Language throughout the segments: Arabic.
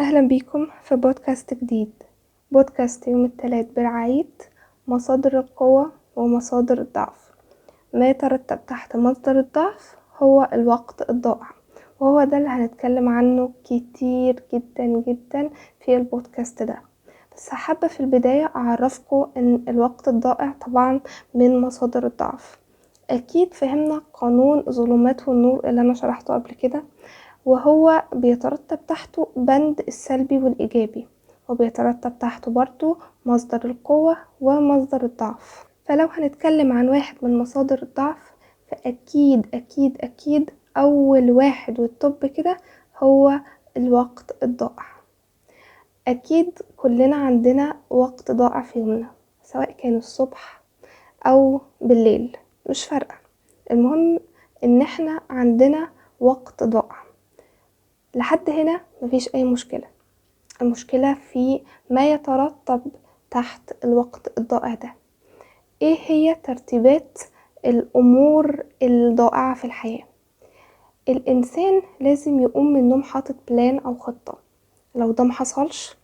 أهلا بيكم في بودكاست جديد. بودكاست يوم الثلاث برعاية مصادر القوة ومصادر الضعف. ما يترتب تحت مصدر الضعف هو الوقت الضائع، وهو ده اللي هنتكلم عنه كتير جدا جدا في البودكاست ده. بس حابة في البداية أعرفكم أن الوقت الضائع طبعا من مصادر الضعف. أكيد فهمنا قانون ظلمات والنور اللي أنا شرحته قبل كده، وهو بيترتب تحته بند السلبي والإيجابي، وبيترتب تحته برضو مصدر القوة ومصدر الضعف. فلو هنتكلم عن واحد من مصادر الضعف، فأكيد أكيد أكيد أول واحد والطب كده هو الوقت الضائع. أكيد كلنا عندنا وقت ضائع في يومنا، سواء كان الصبح أو بالليل، مش فارقة. المهم إن احنا عندنا وقت ضائع. لحد هنا مفيش أي مشكلة. المشكلة في ما يترتب تحت الوقت الضائع ده. ايه هي ترتيبات الأمور الضائعة في الحياة؟ الإنسان لازم يقوم من النوم حاطط بلان أو خطة. لو ده محصلش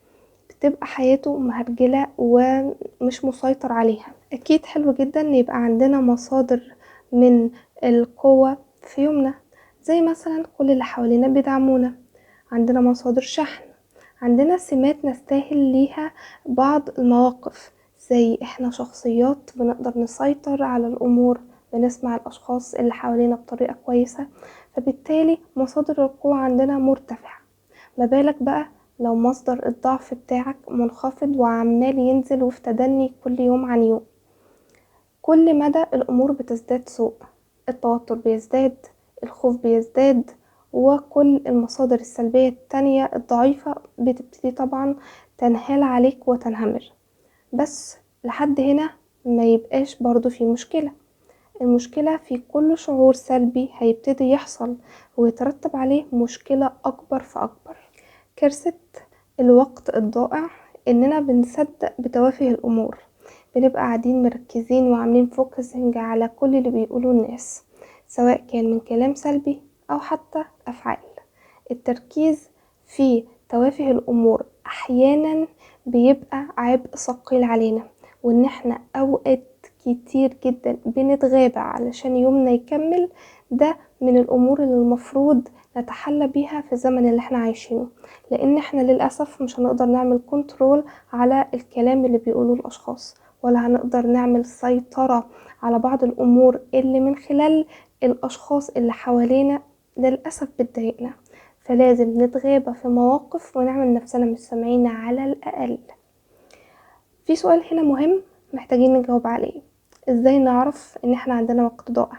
بتبقى حياته مهرجلة ومش مسيطر عليها. أكيد حلو جدا ان يبقى عندنا مصادر من القوة في يومنا، زي مثلا كل اللي حوالينا بيدعمونا، عندنا مصادر شحن، عندنا سمات نستاهل ليها بعض المواقف، زي احنا شخصيات بنقدر نسيطر على الأمور، بنسمع الأشخاص اللي حوالينا بطريقة كويسة، فبالتالي مصادر القوة عندنا مرتفعة. ما بالك بقى لو مصدر الضعف بتاعك منخفض وعمال ينزل وفي تدني كل يوم عن يوم؟ كل مدى الأمور بتزداد سوء، التوتر بيزداد، الخوف بيزداد، وكل المصادر السلبية التانية الضعيفة بتبتدي طبعا تنهال عليك وتنهمر. بس لحد هنا ما يبقاش برضو في مشكلة. المشكلة في كل شعور سلبي هيبتدي يحصل ويترتب عليه مشكلة أكبر فأكبر. كارثة الوقت الضائع إننا بنصدق بتوافه الأمور، بنبقى قاعدين مركزين وعاملين فوكسنج على كل اللي بيقولوه الناس، سواء كان من كلام سلبي أو حتى أفعال. التركيز في توافه الأمور أحيانا بيبقى عبء ثقيل علينا، وإن احنا أوقات كتير جدا بنتغابى علشان يومنا يكمل. ده من الأمور اللي المفروض نتحلى بيها في الزمن اللي احنا عايشينه، لأن احنا للأسف مش هنقدر نعمل كنترول على الكلام اللي بيقوله الأشخاص، ولا هنقدر نعمل سيطرة على بعض الأمور اللي من خلال الأشخاص اللي حوالينا للأسف بتضايقنا. فلازم نتغابى في مواقف ونعمل نفسنا مش سامعين على الأقل. في سؤال هنا مهم محتاجين نجاوب عليه: ازاي نعرف ان احنا عندنا وقت ضائع؟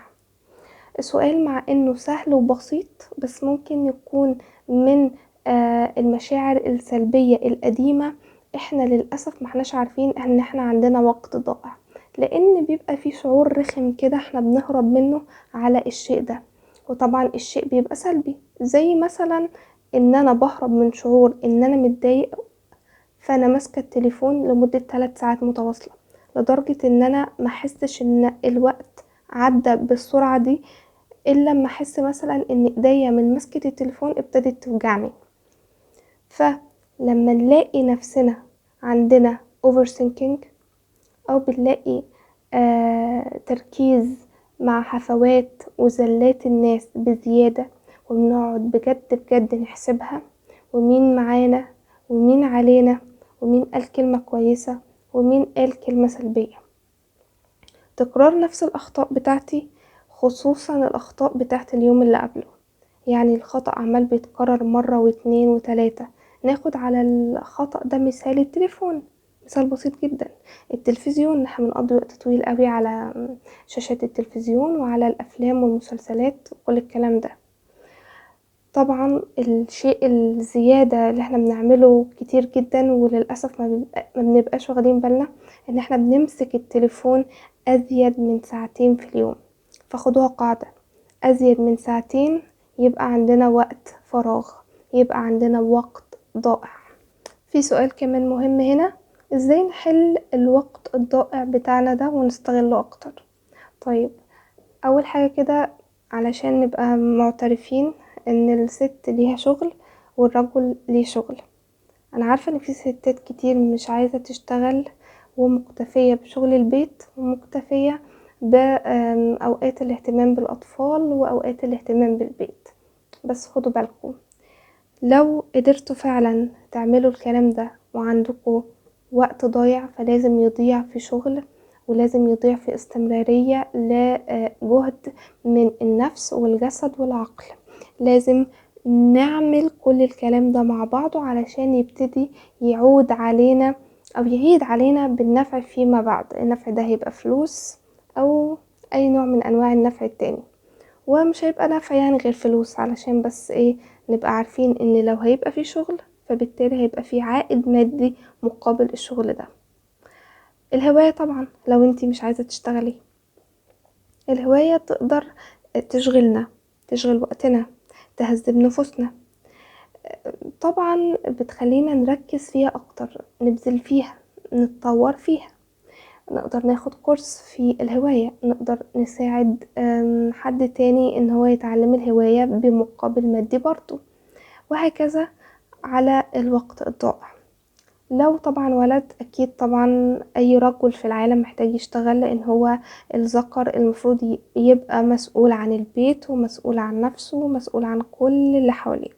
السؤال مع انه سهل وبسيط، بس ممكن يكون من المشاعر السلبية القديمة. احنا للأسف محناش عارفين ان احنا عندنا وقت ضائع، لان بيبقى في شعور رخم كده احنا بنهرب منه على الشيء ده. وطبعا الشيء بيبقى سلبي، زي مثلا ان انا بهرب من شعور ان انا متضايق، فانا ماسكه التليفون لمده 3 ساعات متواصله، لدرجه ان انا ما احسش ان الوقت عدى بالسرعه دي الا لما احس مثلا ان ايديا من مسكه التليفون ابتدت توجعني. فلما نلاقي نفسنا عندنا overthinking، او بنلاقي تركيز مع هفوات وزلات الناس بزيادة، وبنقعد بجد بجد نحسبها، ومين معانا ومين علينا، ومين قال كلمة كويسة ومين قال كلمة سلبية. تكرار نفس الأخطاء بتاعتي، خصوصا الأخطاء بتاعت اليوم اللي قبله، يعني الخطأ عمال بيتكرر مرة واتنين وتلاتة. ناخد على الخطأ ده مثال التليفون، مثال بسيط جدا. التلفزيون، احنا بنقضي وقت طويل قوي على شاشات التلفزيون وعلى الأفلام والمسلسلات وكل الكلام ده. طبعا الشيء الزيادة اللي احنا بنعمله كتير جدا، وللأسف ما بنبقاش واخدين بالنا ان احنا بنمسك التليفون أزيد من ساعتين في اليوم. فخدوها قاعدة: أزيد من ساعتين يبقى عندنا وقت فراغ، يبقى عندنا وقت ضائع. في سؤال كمان مهم هنا: ازاي نحل الوقت الضائع بتاعنا ده ونستغله اكتر؟ طيب، اول حاجة كده علشان نبقى معترفين ان الست ليها شغل والرجل ليه شغل، انا عارفة ان في ستات كتير مش عايزة تشتغل ومكتفية بشغل البيت ومكتفية بأوقات الاهتمام بالأطفال وأوقات الاهتمام بالبيت. بس خدوا بالكم، لو قدرتوا فعلا تعملوا الكلام ده وعندكم وقت ضايع، فلازم يضيع في شغل ولازم يضيع في استمرارية لجهد من النفس والجسد والعقل. لازم نعمل كل الكلام ده مع بعضه علشان يبتدي يعود علينا او يعيد علينا بالنفع فيما بعد. النفع ده هيبقى فلوس او اي نوع من انواع النفع التاني، ومش هيبقى نافع يعني غير فلوس، علشان بس ايه، نبقى عارفين ان لو هيبقى في شغل فبالتالي هيبقى في عائد مادي مقابل الشغل ده. الهواية طبعا لو انتي مش عايزة تشتغلي، الهواية تقدر تشغلنا، تشغل وقتنا، تهذب نفوسنا، طبعا بتخلينا نركز فيها اكتر، نبذل فيها، نتطور فيها. نقدر ناخد كورس في الهواية، نقدر نساعد حد تاني ان هو يتعلم الهواية بمقابل مادي برضو، وهكذا على الوقت الضائع. لو طبعا ولد، اكيد طبعا اي رجل في العالم محتاج يشتغل، لان هو الذكر المفروض يبقى مسؤول عن البيت ومسؤول عن نفسه ومسؤول عن كل اللي حواليه.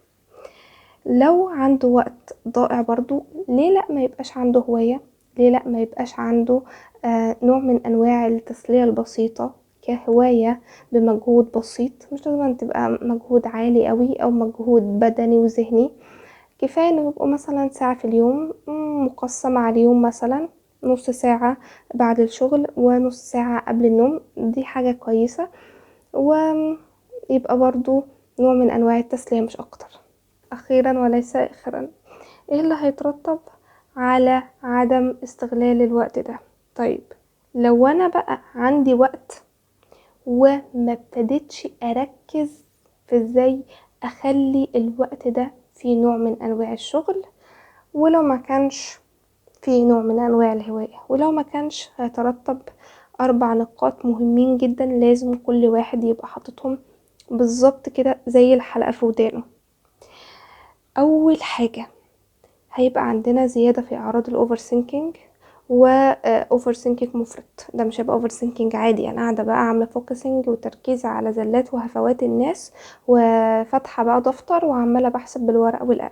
لو عنده وقت ضائع برضو، ليه لا ما يبقاش عنده هواية؟ ليه لا ما يبقاش عنده نوع من انواع التسلية البسيطة كهواية بمجهود بسيط؟ مش لازم تبقى مجهود عالي قوي او مجهود بدني وذهني، كفاية انه يبقوا مثلا ساعة في اليوم مقسمة على اليوم، مثلا نص ساعة بعد الشغل ونص ساعة قبل النوم. دي حاجة كويسة، ويبقى برضو نوع من انواع التسلية مش اكتر. اخيرا وليس اخرا، ايه اللي هيترتب على عدم استغلال الوقت ده؟ طيب لو انا بقى عندي وقت وما ابتديتش اركز في ازاي اخلي الوقت ده في نوع من انواع الشغل، ولو ما كانش في نوع من انواع الهواية، ولو ما كانش، هيترتب 4 نقاط مهمين جدا لازم كل واحد يبقى حاططهم بالظبط كده زي الحلقة في ودانه. اول حاجة، هيبقى عندنا زيادة في اعراض الاوفر سينكينج، واوفر سينكينج مفرط. ده مش هيبقى اوفر سينكينج عادي، انا قاعده بقى عامله فوكسنج وتركيز على زلات وهفوات الناس، وفاتحه بقى دفتر وعماله بحسب بالورقه والقلم.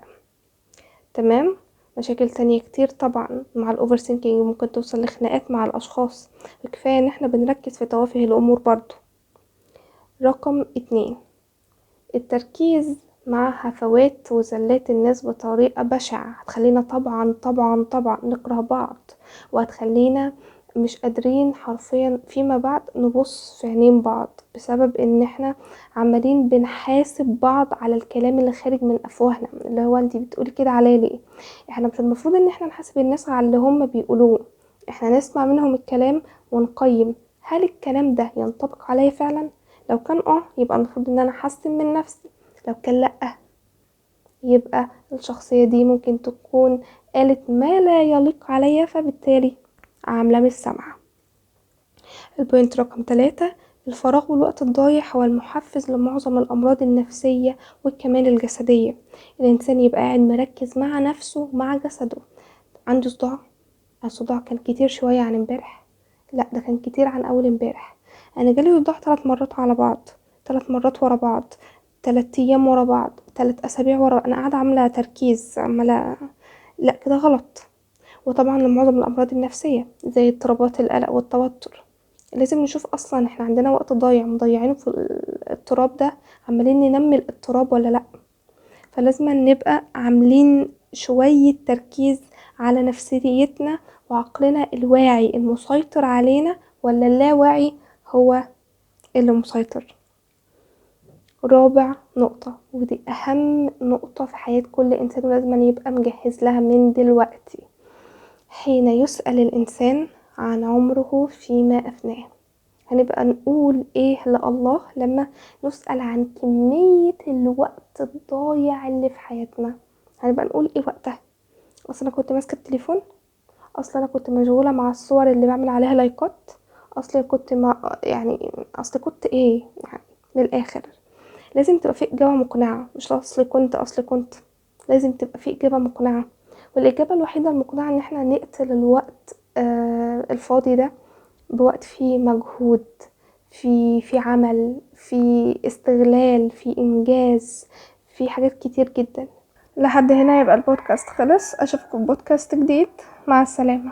تمام. مشاكل تانية كتير طبعا مع الاوفر سينكينج، ممكن توصل لخناقات مع الاشخاص. كفايه ان احنا بنركز في توافه الامور برضو. رقم 2، التركيز مع هفوات وزلات الناس بطريقة بشعة هتخلينا طبعا طبعا طبعا نكره بعض، وهتخلينا مش قادرين حرفيا فيما بعد نبص في عينين بعض، بسبب ان احنا عمالين بنحاسب بعض على الكلام اللي خارج من افواهنا، اللي هو انتي بتقولي كده عليا ليه؟ احنا مش المفروض ان احنا نحاسب الناس على اللي هم بيقولوه، احنا نسمع منهم الكلام ونقيم هل الكلام ده ينطبق عليا فعلا. لو كان يبقى المفروض ان انا احسن من نفسي، لو كان لأ، يبقى الشخصية دي ممكن تكون قالت ما لا يليق عليا، فبالتالي عاملة مش سامعة. البوينت رقم 3، الفراغ والوقت الضايع هو المحفز لمعظم الأمراض النفسية والكمال الجسدية. الإنسان يبقى قاعد مركز مع نفسه مع جسده. عنده صداع، الصداع كان كتير شوية عن امبارح، لا ده كان كتير عن أول امبارح. أنا جالي صداع 3 مرات على بعض، 3 مرات ورا بعض، 3 أيام ورا بعض، 3 أسابيع ورا. أنا قاعدة عاملة تركيز، عاملة لا كده غلط. وطبعا لمعظم الأمراض النفسية زي اضطرابات القلق والتوتر، لازم نشوف أصلا احنا عندنا وقت ضايع مضيعينه في الاضطراب ده، عمالين ننمي الاضطراب ولا لأ. فلازم نبقى عاملين شوية تركيز على نفسيتنا وعقلنا الواعي المسيطر علينا، ولا اللاواعي هو اللي مسيطر. رابع نقطة، ودي أهم نقطة في حياة كل إنسان ولازم يبقى مجهز لها من دلوقتي، حين يسأل الإنسان عن عمره فيما أفناه، هنبقى نقول إيه لله لما نسأل عن كمية الوقت الضايع اللي في حياتنا؟ هنبقى نقول إيه وقتها؟ أصلا أنا كنت ماسكة التليفون، أصلا أنا كنت مشغولة مع الصور اللي بعمل عليها لايكات، أصلا كنت يعني أصل كنت إيه يعني. من الآخر لازم تبقى في إجابة مقنعة، مش أصل كنت لازم تبقى في إجابة مقنعة. والإجابة الوحيدة المقنعة ان احنا نقتل الوقت الفاضي ده بوقت فيه مجهود، في عمل، في استغلال، في إنجاز، في حاجات كتير جدا. لحد هنا يبقى البودكاست خلص. أشوفكم في بودكاست جديد. مع السلامة.